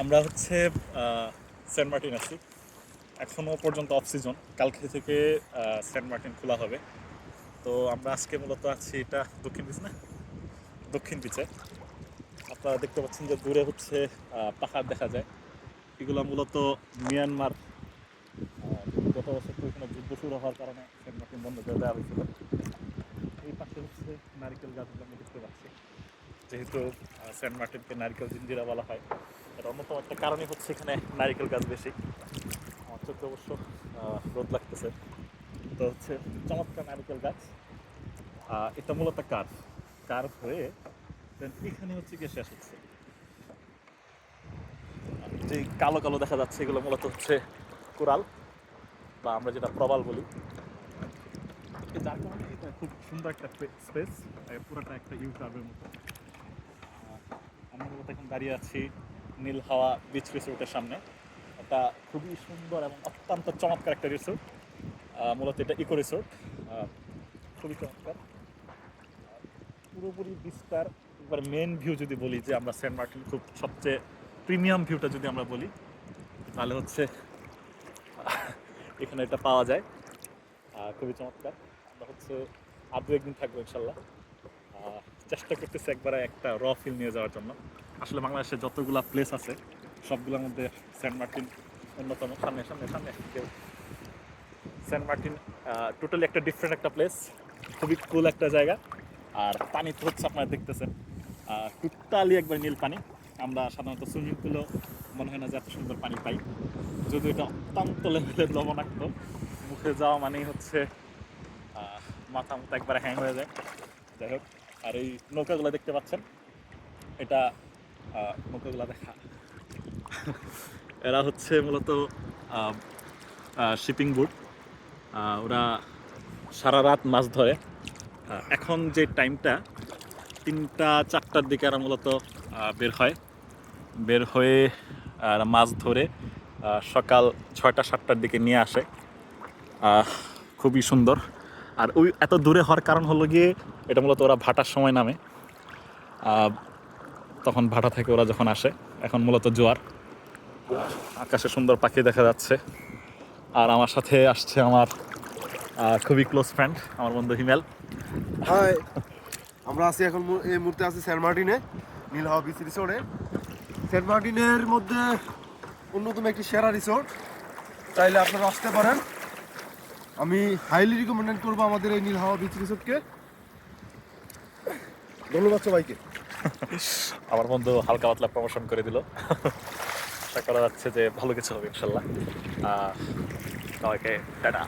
আমরা হচ্ছে Saint Martin আছি। এখনও পর্যন্ত অফ সিজন, কালকে থেকে সেন্ট মার্টিন খোলা হবে। তো আমরা আজকে মূলত আছি, এটা দক্ষিণ বিচ না, দক্ষিণ বিচে। আপনারা দেখতে পাচ্ছেন যে দূরে হচ্ছে পাহাড় দেখা যায়। এগুলো মূলত মিয়ানমার গত বছর তো এখানে যুদ্ধ শুরু হওয়ার কারণে সেন্ট মার্টিন বন্ধ করে দেওয়া হয়েছিল। এই পাশে হচ্ছে নারিকেল গাছগুলো আমরা দেখতে পাচ্ছি। যেহেতু সেন্ট মার্টিনকে নারিকেল জিঞ্জিরা বলা হয়, এর অন্যতম একটা কারণই হচ্ছে এখানে নারিকেল গাছ বেশি। আমার চোখে অবশ্য রোদ লাগতেছে। তো হচ্ছে চমৎকার নারিকেল গাছ। এটা মূলত কার্ভ কার্ভ হয়ে দেন এখানে হচ্ছে গিয়ে শেষ হচ্ছে। যে কালো কালো দেখা যাচ্ছে এগুলো মূলত হচ্ছে কোরাল, বা আমরা যেটা প্রবাল বলি। যার কারণে এটা খুব সুন্দর একটা স্পেস, পুরোটা একটা ইউ কার্ভের মতো। আমরা মূলত এখন দাঁড়িয়ে আছি নীল হাওয়া বিচ রিসোর্টের সামনে। এটা খুবই সুন্দর এবং অত্যন্ত চমৎকার একটা রিসোর্ট। মূলত এটা ইকো রিসোর্ট, খুবই চমৎকার। পুরোপুরি বিচটার একবার মেন ভিউ যদি বলি, যে আমরা সেন্ট মার্টিন খুব সবচেয়ে প্রিমিয়াম ভিউটা যদি আমরা বলি, তাহলে হচ্ছে এখানে এটা পাওয়া যায়। খুবই চমৎকার। আমরা হচ্ছে আর দু একদিন থাকবো ইনশাল্লাহ। চেষ্টা করতেছি একবারে একটা ফিল নিয়ে যাওয়ার জন্য। আসলে বাংলাদেশে যতগুলা প্লেস আছে সবগুলোর মধ্যে সেন্ট মার্টিন অন্যতম। সামনে সামনে সামনে কেউ। সেন্ট মার্টিন টোটালি একটা ডিফারেন্ট একটা প্লেস, খুবই কুল একটা জায়গা। আর পানি তো হচ্ছে আপনারা দেখতেছেন, টোটালি একবার নীল পানি। আমরা সাধারণত সুইমিং পুলেও মনে হয় না যে এত সুন্দর পানি পাই, যদিও এটা অত্যন্ত লেভেলের লবণাক্ত। মুখে যাওয়া মানেই হচ্ছে মাথা মতো একবারে হ্যাং হয়ে যায়। যাই হোক, আর এই নৌকাগুলো দেখতে পাচ্ছেন, এটা নৌকাগুলো দেখা, এরা হচ্ছে মূলত শিপিং বোট। ওরা সারা রাত মাছ ধরে। এখন যে টাইমটা 3টা 4টার দিকে এরা মূলত বের হয়, বের হয়ে মাছ ধরে সকাল 6টা 7টার দিকে নিয়ে আসে। খুবই সুন্দর। আর ওই এত দূরে হওয়ার কারণ হলো গিয়ে, এটা মূলত ওরা ভাটার সময় নামে, তখন ভাটা থেকে ওরা যখন আসে। এখন মূলত জোয়ার, আকাশে সুন্দর পাখি দেখা যাচ্ছে। আর আমার সাথে আসছে আমার খুবই ক্লোজ ফ্রেন্ড, আমার বন্ধু হিমেল। হাই, আমরা আছি এখন এই মুহূর্তে আছি সেন্ট মার্টিনে, নীল হাওয়া বিচ রিসোর্টে। সেন্ট মার্টিনের মধ্যে অন্যতম একটি সেরা রিসোর্ট, চাইলে আপনারা আসতে পারেন। আমি হাইলি রিকমেন্ড করবো আমাদের এই নীল হাওয়া বিচ রিসোর্টকে। ধন্যবাদ সবাইকে। আমার বন্ধু হালকা পাতলা প্রমোশন করে দিল। আশা করা যাচ্ছে যে ভালো কিছু হবে ইনশাল্লাহ। সবাইকে টাটা।